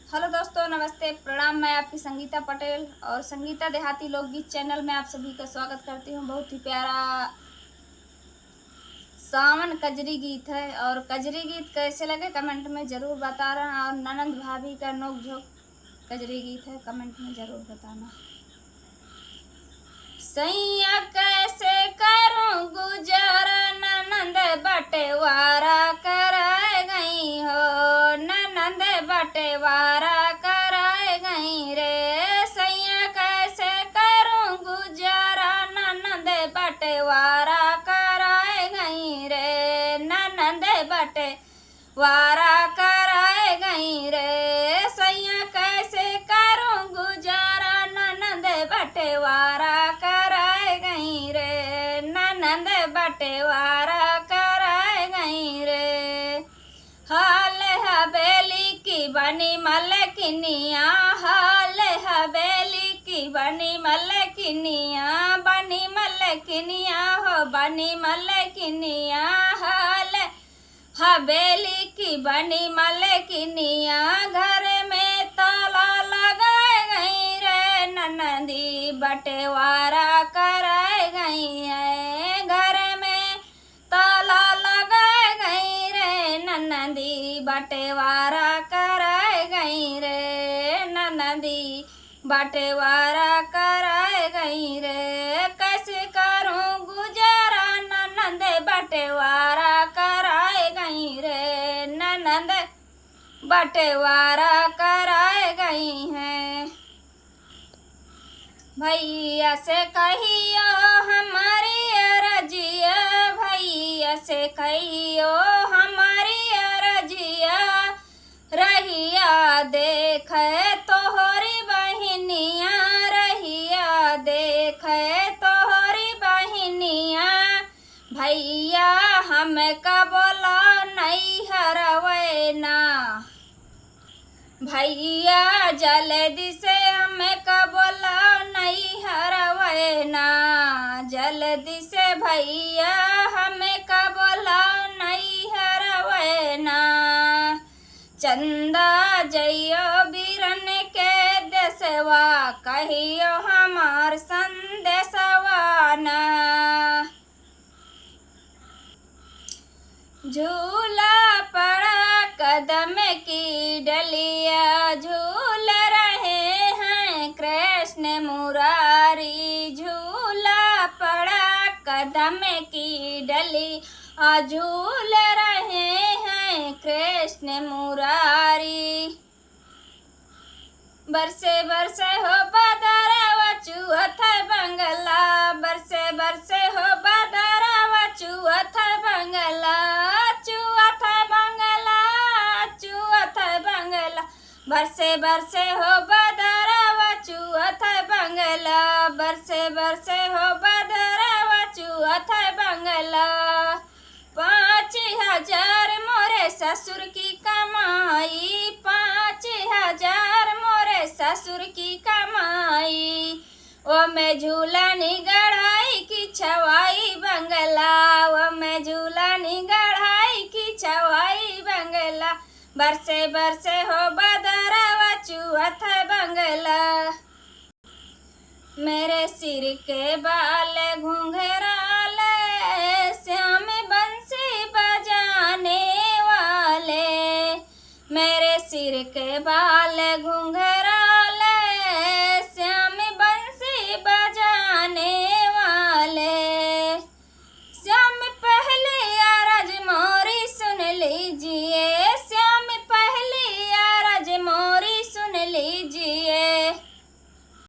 Hello दोस्तों, नमस्ते, प्रणाम। मैं आपकी संगीता पटेल और संगीता देहाती लोकगीत चैनल में आप सभी का स्वागत करती हूँ। बहुत ही प्यारा सावन कजरी गीत है और कजरी गीत कैसे लगे कमेंट में ज़रूर बताना। और ननंद भाभी का नोक झोंक कजरी गीत है, कमेंट में ज़रूर बताना। सैया कैसे करूँ गुजारा, ननंद बटेवारा कराए गई हो, ननंद बटेवारा कराए गई रे। सैया कैसे करूँ गुजारा, ननंद बटेवारा कराए गई रे, ननंद बटेवारा कराए गई रे। सैया कैसे करूँ गुजारा, ननंद बटेवारा बटेवारा कराए गई रे। हाल हवेली की बनी मलकिनिया, हाल हवेली की बनी मलकिनिया, बनी मलकिनिया हो बनी मलकिनिया। हाल हवेली की बनी मलकिनिया, घर में ताला लगाए गई रे, ननंदी बटेवारा कराए गई है। ननंदी बटेवारा कराए गई रे, ननंदी बटेवारा कराए गई रे। कैसे करूँ गुजारा, ननंद बटेवारा कराए गई रे, ननंद बटेवारा कराए गई हैं। भैया से कहियो हमारी रजिया, भैया से कहियो हमारी रजिया, रहिया देखे तोहरी बहनिया, रहिया देखे तोहरी बहनिया। भैया हम का बोला नहीं हरवे ना, भैया जल्दी से हमें का बोला नहीं हरवे ना, जल्दी से भैया हमें का बोला नहीं हरवे ना। चंदा जइयो बीरन के देसवा, कहियो हमार संदेशवा ना। झूला पड़ा कदम की डलिया, झूल रहे हैं कृष्ण मुरारी। झूला पड़ा कदम की डली, झूल रहे हैं कृष्ण मुरारी। बरसे बरसे हो बदरवा चुअत बंगला, बरसे बरसे हो बदरवा चुअत बंगला, चुअत बंगला, चुअत बंगला। बरसे बरसे हो बदरवा चुअत बंगला, बरसे बरसे हो बदरवा चुअत बंगला। 5,000 मोरे ससुर की कमाई, 5,000 मोरे ससुर की कमाई। ओ मैं झूलनी गढ़ाई की छवाई बंगला, ओ मैं झूलनी गढ़ाई की छवाई बंगला। बरसे बरसे हो बदरवा चुअत बंगला। मेरे सिर के बाल घुंघराले, श्याम बंसी बजाने वाले। मेरे सिर के बाल घुंघराले,